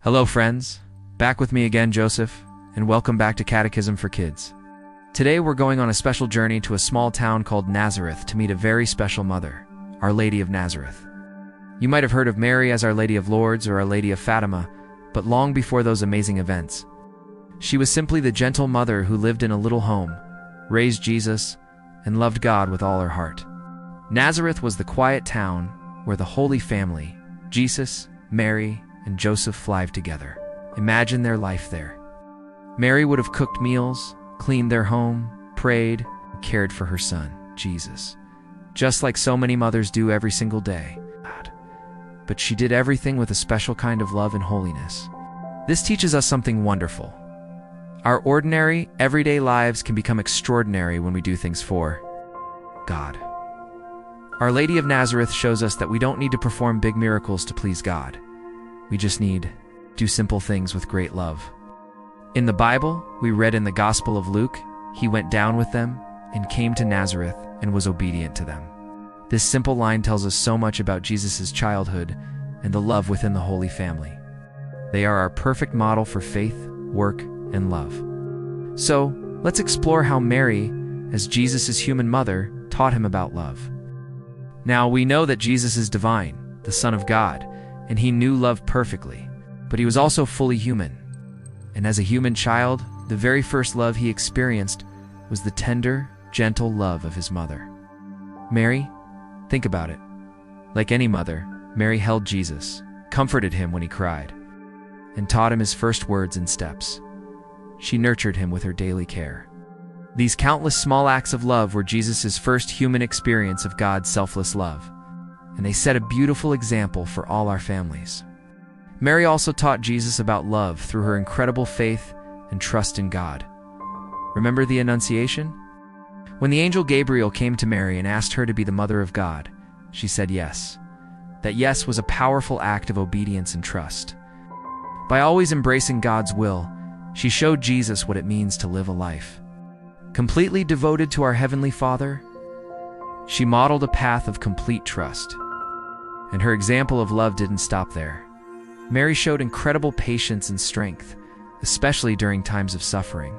Hello friends, back with me again, Joseph, and welcome back to Catechism for Kids. Today we're going on a special journey to a small town called Nazareth to meet a very special mother, Our Lady of Nazareth. You might have heard of Mary as Our Lady of Lourdes or Our Lady of Fatima, but long before those amazing events, she was simply the gentle mother who lived in a little home, raised Jesus, and loved God with all her heart. Nazareth was the quiet town where the Holy Family, Jesus, Mary, and Joseph thrived together. Imagine their life there. Mary would have cooked meals, cleaned their home, prayed, and cared for her son, Jesus, just like so many mothers do every single day. But she did everything with a special kind of love and holiness. This teaches us something wonderful. Our ordinary, everyday lives can become extraordinary when we do things for God. Our Lady of Nazareth shows us that we don't need to perform big miracles to please God. We just need to do simple things with great love. In the Bible, we read in the Gospel of Luke, he went down with them and came to Nazareth and was obedient to them. This simple line tells us so much about Jesus' childhood and the love within the Holy Family. They are our perfect model for faith, work, and love. So, let's explore how Mary, as Jesus' human mother, taught him about love. Now, we know that Jesus is divine, the Son of God, and he knew love perfectly, but he was also fully human. And as a human child, the very first love he experienced was the tender, gentle love of his mother. Mary, think about it. Like any mother, Mary held Jesus, comforted him when he cried, and taught him his first words and steps. She nurtured him with her daily care. These countless small acts of love were Jesus' first human experience of God's selfless love, and they set a beautiful example for all our families. Mary also taught Jesus about love through her incredible faith and trust in God. Remember the Annunciation? When the angel Gabriel came to Mary and asked her to be the mother of God, she said yes. That yes was a powerful act of obedience and trust. By always embracing God's will, she showed Jesus what it means to live a life completely devoted to our Heavenly Father. She modeled a path of complete trust. And her example of love didn't stop there. Mary showed incredible patience and strength, especially during times of suffering.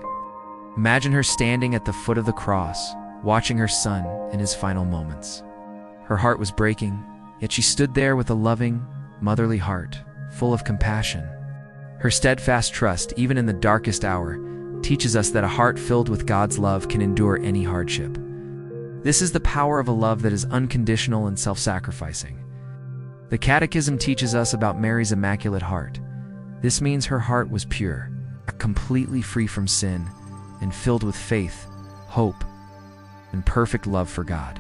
Imagine her standing at the foot of the cross, watching her son in his final moments. Her heart was breaking, yet she stood there with a loving, motherly heart, full of compassion. Her steadfast trust, even in the darkest hour, teaches us that a heart filled with God's love can endure any hardship. This is the power of a love that is unconditional and self-sacrificing. The Catechism teaches us about Mary's Immaculate Heart. This means her heart was pure, completely free from sin, and filled with faith, hope, and perfect love for God.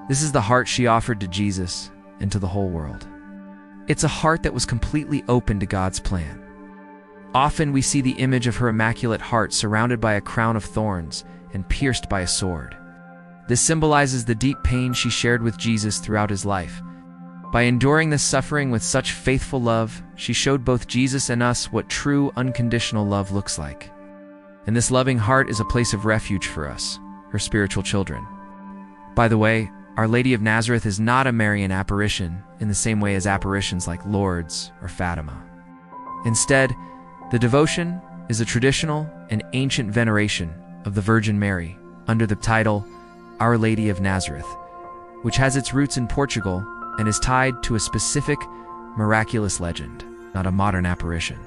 This is the heart she offered to Jesus and to the whole world. It's a heart that was completely open to God's plan. Often we see the image of her Immaculate Heart surrounded by a crown of thorns and pierced by a sword. This symbolizes the deep pain she shared with Jesus throughout his life. By enduring this suffering with such faithful love, she showed both Jesus and us what true, unconditional love looks like. And this loving heart is a place of refuge for us, her spiritual children. By the way, Our Lady of Nazareth is not a Marian apparition in the same way as apparitions like Lourdes or Fatima. Instead, the devotion is a traditional and ancient veneration of the Virgin Mary under the title Our Lady of Nazareth, which has its roots in Portugal and is tied to a specific, miraculous legend, not a modern apparition.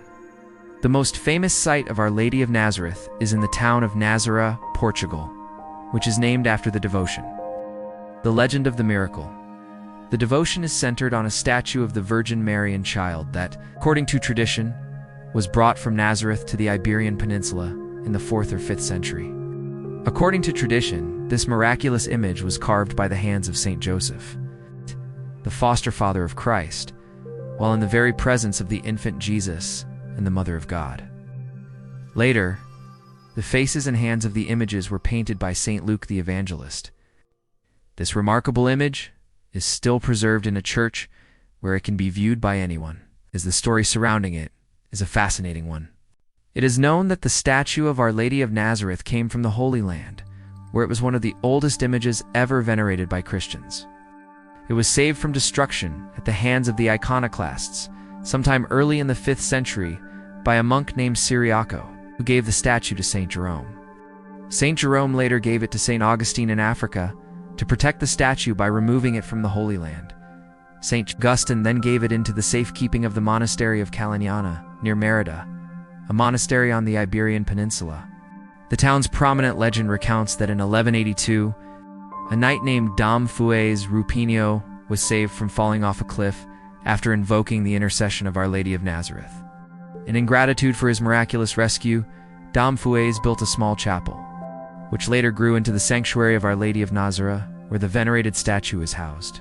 The most famous site of Our Lady of Nazareth is in the town of Nazaré, Portugal, which is named after the devotion. The legend of the miracle. The devotion is centered on a statue of the Virgin Mary and Child that, according to tradition, was brought from Nazareth to the Iberian Peninsula in the 4th or 5th century. According to tradition, this miraculous image was carved by the hands of Saint Joseph, the foster father of Christ, while in the very presence of the infant Jesus and the Mother of God. Later, the faces and hands of the images were painted by Saint Luke the Evangelist. This remarkable image is still preserved in a church where it can be viewed by anyone, as the story surrounding it is a fascinating one. It is known that the statue of Our Lady of Nazareth came from the Holy Land, where it was one of the oldest images ever venerated by Christians. It was saved from destruction at the hands of the iconoclasts sometime early in the 5th century, by a monk named Cyriaco, who gave the statue to Saint Jerome. Saint Jerome later gave it to Saint Augustine in Africa to protect the statue by removing it from the Holy Land. Saint Augustine then gave it into the safekeeping of the monastery of Calignana, near Merida, a monastery on the Iberian Peninsula. The town's prominent legend recounts that in 1182, a knight named Dom Fues Rupinio was saved from falling off a cliff after invoking the intercession of Our Lady of Nazareth. And in gratitude for his miraculous rescue, Dom Fues built a small chapel, which later grew into the sanctuary of Our Lady of Nazareth, where the venerated statue is housed.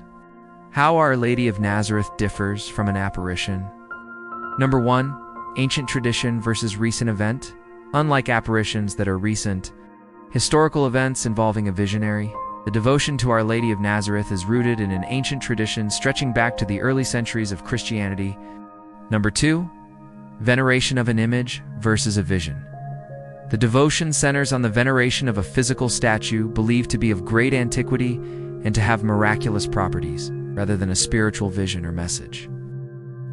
How Our Lady of Nazareth differs from an apparition. Number 1. Ancient tradition versus recent event. Unlike apparitions that are recent, historical events involving a visionary, the devotion to Our Lady of Nazareth is rooted in an ancient tradition stretching back to the early centuries of Christianity. Number 2. Veneration of an image versus a vision. The devotion centers on the veneration of a physical statue believed to be of great antiquity and to have miraculous properties, rather than a spiritual vision or message.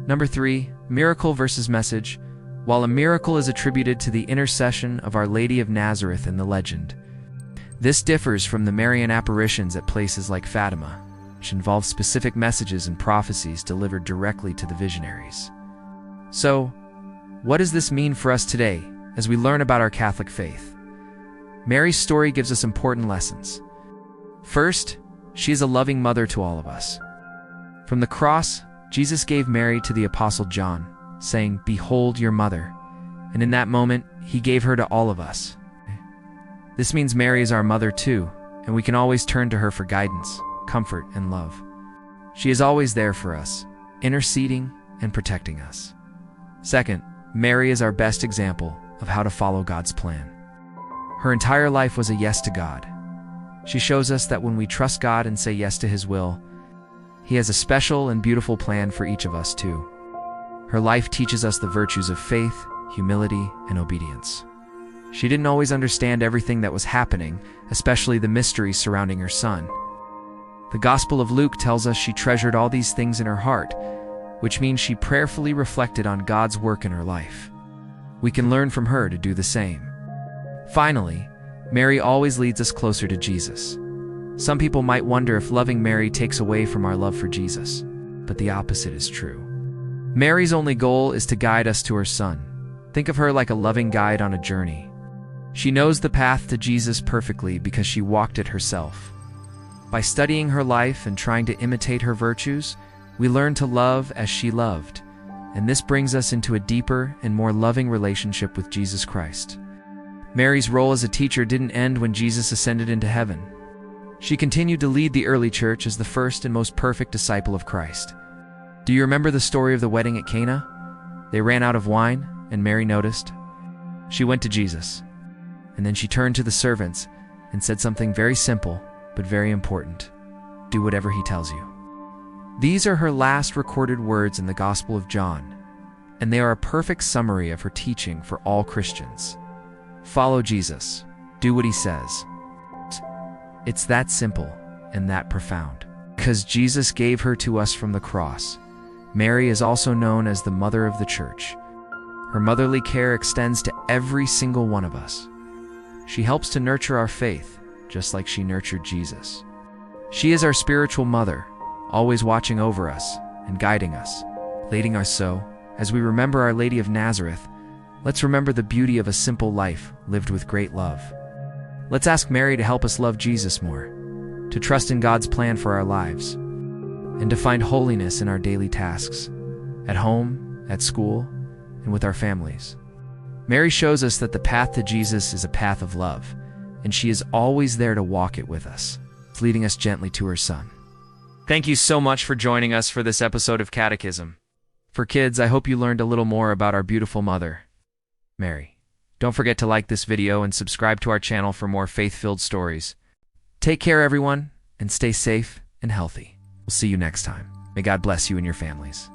Number 3. Miracle versus message. While a miracle is attributed to the intercession of Our Lady of Nazareth in the legend, this differs from the Marian apparitions at places like Fatima, which involve specific messages and prophecies delivered directly to the visionaries. So, what does this mean for us today as we learn about our Catholic faith? Mary's story gives us important lessons. First, she is a loving mother to all of us. From the cross, Jesus gave Mary to the Apostle John, saying, "Behold your mother." And in that moment, he gave her to all of us. This means Mary is our mother too, and we can always turn to her for guidance, comfort, and love. She is always there for us, interceding and protecting us. Second, Mary is our best example of how to follow God's plan. Her entire life was a yes to God. She shows us that when we trust God and say yes to His will, He has a special and beautiful plan for each of us too. Her life teaches us the virtues of faith, humility, and obedience. She didn't always understand everything that was happening, especially the mysteries surrounding her son. The Gospel of Luke tells us she treasured all these things in her heart, which means she prayerfully reflected on God's work in her life. We can learn from her to do the same. Finally, Mary always leads us closer to Jesus. Some people might wonder if loving Mary takes away from our love for Jesus, but the opposite is true. Mary's only goal is to guide us to her son. Think of her like a loving guide on a journey. She knows the path to Jesus perfectly because she walked it herself. By studying her life and trying to imitate her virtues, we learn to love as she loved, and this brings us into a deeper and more loving relationship with Jesus Christ. Mary's role as a teacher didn't end when Jesus ascended into heaven. She continued to lead the early church as the first and most perfect disciple of Christ. Do you remember the story of the wedding at Cana? They ran out of wine, and Mary noticed. She went to Jesus, and then she turned to the servants and said something very simple but very important. Do whatever he tells you. These are her last recorded words in the Gospel of John, and they are a perfect summary of her teaching for all Christians. Follow Jesus. Do what he says. It's that simple and that profound. Because Jesus gave her to us from the cross, Mary is also known as the Mother of the Church. Her motherly care extends to every single one of us. She helps to nurture our faith, just like she nurtured Jesus. She is our spiritual mother, always watching over us and guiding us, leading us. So, as we remember Our Lady of Nazareth, let's remember the beauty of a simple life lived with great love. Let's ask Mary to help us love Jesus more, to trust in God's plan for our lives, and to find holiness in our daily tasks, at home, at school, and with our families. Mary shows us that the path to Jesus is a path of love, and she is always there to walk it with us, leading us gently to her Son. Thank you so much for joining us for this episode of Catechism. For kids, I hope you learned a little more about our beautiful mother, Mary. Don't forget to like this video and subscribe to our channel for more faith-filled stories. Take care, everyone, and stay safe and healthy. We'll see you next time. May God bless you and your families.